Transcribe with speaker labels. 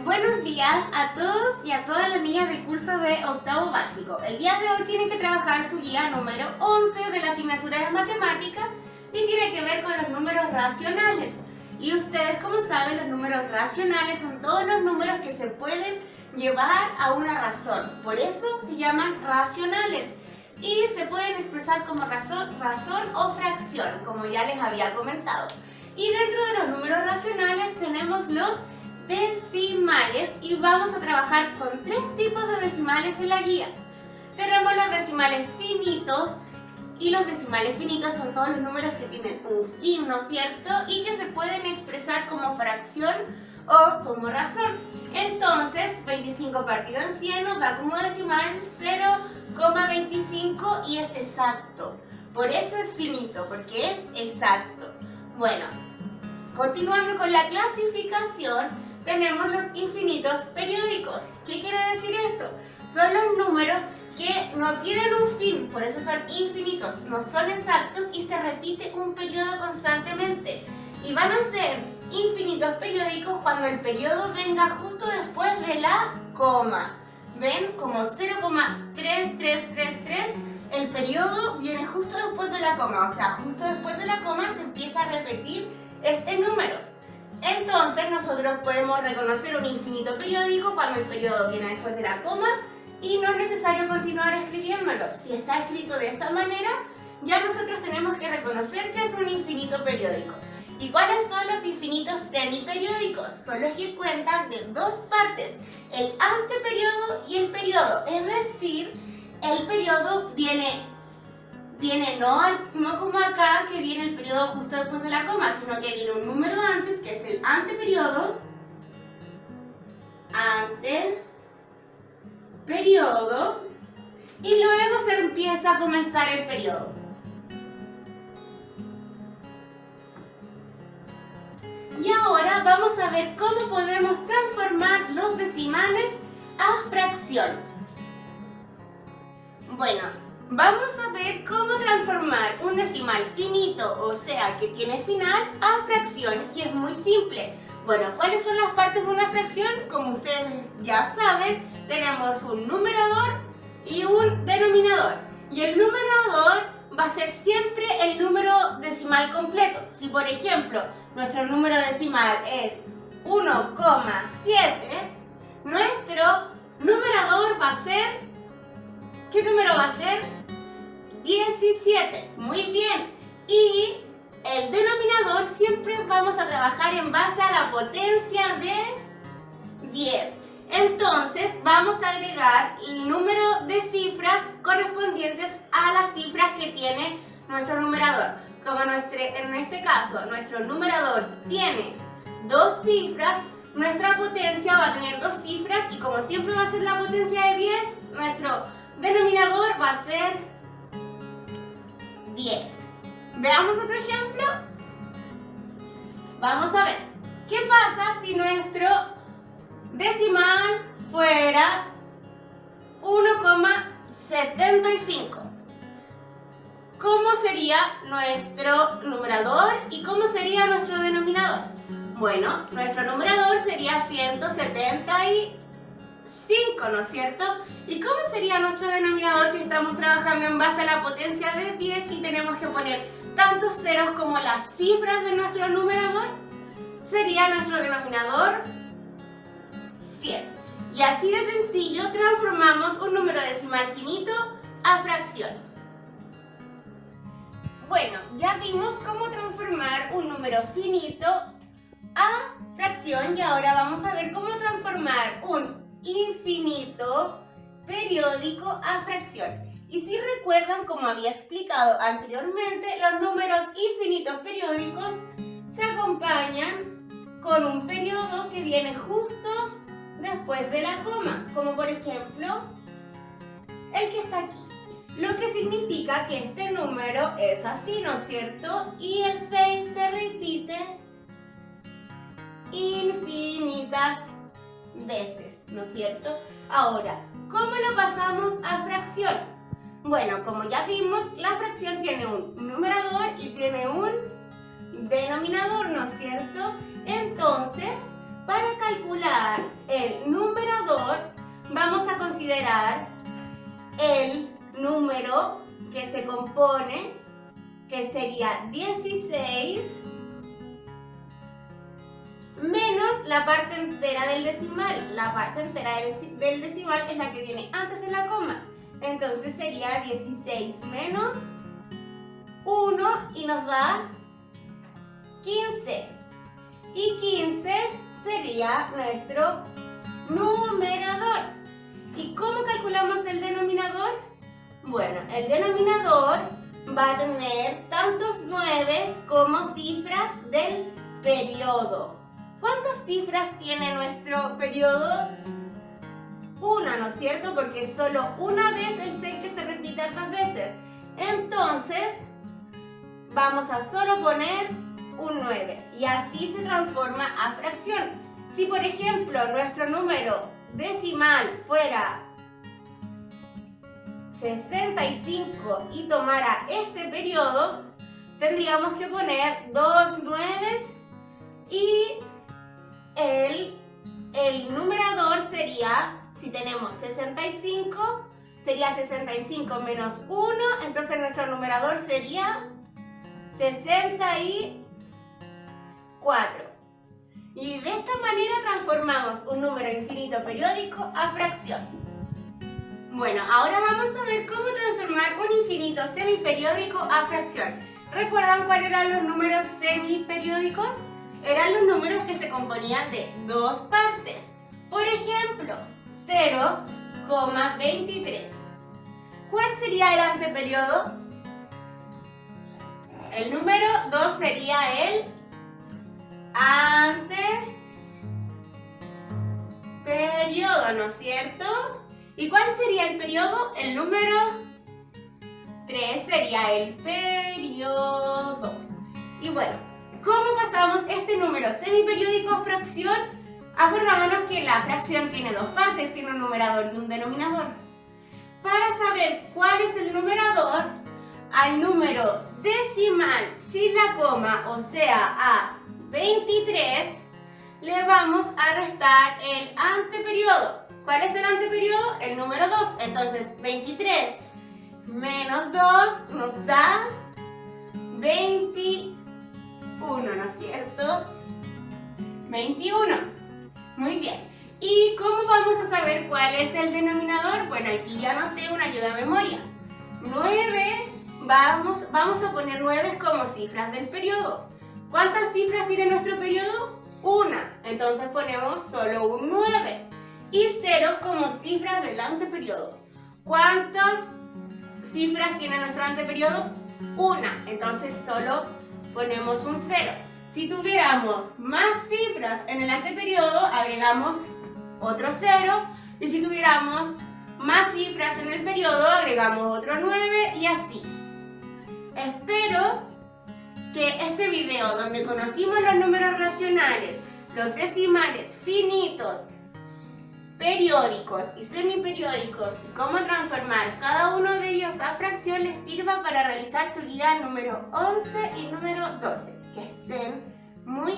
Speaker 1: Buenos días a todos y a todas las niñas del curso de octavo básico. El día de hoy tienen que trabajar su guía número 11 de la asignatura de matemáticas y tiene que ver con los números racionales. Y ustedes, como saben, los números racionales son todos los números que se pueden llevar a una razón. Por eso se llaman racionales. Y se pueden expresar como razón o fracción, como ya les había comentado. Y dentro de los números racionales tenemos los decimales y vamos a trabajar con tres tipos de decimales en la guía. Tenemos los decimales finitos, y los decimales finitos son todos los números que tienen un fin, ¿no es cierto? Y que se pueden expresar como fracción o como razón. Entonces, 25 partido en 100 nos da como decimal 0,25 y es exacto. Por eso es finito, porque es exacto. Bueno, continuando con la clasificación, tenemos los infinitos periódicos. ¿Qué quiere decir esto? Son los números que no tienen un fin, por eso son infinitos, no son exactos y se repite un periodo constantemente. Y van a ser infinitos periódicos cuando el periodo venga justo después de la coma. ¿Ven? Como 0,3333, el periodo viene justo después de la coma, o sea, justo después de la coma se empieza a repetir este número. Entonces nosotros podemos reconocer un infinito periódico cuando el periodo viene después de la coma y no es necesario continuar escribiéndolo. Si está escrito de esa manera, ya nosotros tenemos que reconocer que es un infinito periódico. ¿Y cuáles son los infinitos semiperiódicos? Son los que cuentan de dos partes, el anteperiodo y el periodo. Es decir, el periodo viene no como acá, que viene el periodo justo después de la coma, sino que viene un número antes, que es el anteperiodo, y luego se empieza a comenzar el periodo. Y ahora vamos a ver cómo podemos transformar los decimales a fracción. Bueno, vamos a ver cómo transformar un decimal finito, o sea, que tiene final, a fracción, y es muy simple. Bueno, ¿cuáles son las partes de una fracción? Como ustedes ya saben, tenemos un numerador y un denominador. Y el numerador va a ser siempre el número decimal completo. Si, por ejemplo, nuestro número decimal es 1,7, nuestro numerador va a ser... ¿Qué número va a ser? 17. Muy bien. Y el denominador siempre vamos a trabajar en base a la potencia de 10. Entonces vamos a agregar el número de cifras correspondientes a las cifras que tiene nuestro numerador. Como en este caso nuestro numerador tiene dos cifras, nuestra potencia va a tener dos cifras y como siempre va a ser la potencia de 10, nuestro denominador va a ser 10. Veamos otro ejemplo. Vamos a ver. ¿Qué pasa si nuestro decimal fuera 1,75? ¿Cómo sería nuestro numerador y cómo sería nuestro denominador? Bueno, nuestro numerador sería 175, ¿no es cierto? ¿Y cómo sería nuestro denominador si estamos trabajando en base a la potencia de 10 y tenemos que poner tantos ceros como las cifras de nuestro numerador? Sería nuestro denominador 100. Y así de sencillo transformamos un número decimal finito a fracción. Bueno, ya vimos cómo transformar un número finito a fracción y ahora vamos a ver cómo transformar un infinito periódico a fracción. Y si recuerdan, como había explicado anteriormente, los números infinitos periódicos se acompañan con un periodo que viene justo después de la coma, como por ejemplo el que está aquí. Lo que significa que este número es así, ¿no es cierto? Y el 6 se repite infinitas veces, ¿no es cierto? Ahora, ¿cómo lo pasamos a fracción? Bueno, como ya vimos, la fracción tiene un numerador y tiene un denominador, ¿no es cierto? Entonces, para calcular considerar el numerador, vamos a considerar el número que se compone, que sería 16, menos la parte entera del decimal. La parte entera del decimal es la que viene antes de la coma. Entonces sería 16 menos 1 y nos da 15. Y 15 sería nuestro numerador. ¿Y cómo calculamos el denominador? Bueno, el denominador va a tener tantos 9 como cifras del periodo. ¿Cuántas cifras tiene nuestro periodo? Una, ¿no es cierto? Porque solo una vez el 6 que se repite hartas veces. Entonces, vamos a solo poner un 9 y así se transforma a fracción. Si por ejemplo nuestro número decimal fuera 65 y tomara este periodo, tendríamos que poner 2 9 y el numerador sería, si tenemos 65, sería 65 menos 1, entonces nuestro numerador sería 64. Y de esta manera transformamos un número infinito periódico a fracción. Bueno, ahora vamos a ver cómo transformar un infinito semiperiódico a fracción. ¿Recuerdan cuáles eran los números semiperiódicos? Eran los números que se componían de dos partes. Por ejemplo, 0,23. ¿Cuál sería el anteperiodo? El número 2 sería el anteperiodo, ¿no es cierto? ¿Y cuál sería el periodo? El número 3 sería el periodo. Y bueno, ¿cómo pasamos este número semiperiódico a fracción? Acordámonos que la fracción tiene dos partes, tiene un numerador y un denominador. Para saber cuál es el numerador, al número decimal sin la coma, o sea, a 23, le vamos a restar el anteperiodo. ¿Cuál es el anteperiodo? El número 2. Entonces, 23 menos 2 nos da 21, ¿no es cierto? 21. Muy bien. ¿Y cómo vamos a saber cuál es el denominador? Bueno, aquí ya anoté una ayuda a memoria. 9, vamos a poner 9 como cifras del periodo. ¿Cuántas cifras tiene nuestro periodo? Una. Entonces ponemos solo un 9. Y 0 como cifras del anteperiodo. ¿Cuántas cifras tiene nuestro anteperiodo? Una. Entonces solo ponemos un 0. Si tuviéramos más cifras en el anteperiodo, agregamos otro 0. Y si tuviéramos más cifras en el periodo, agregamos otro 9 y así. Espero que este video donde conocimos los números racionales, los decimales finitos, periódicos y semiperiódicos y cómo transformar cada uno de ellos a fracción les sirva para realizar su guía número 11 y número 12. Que estén muy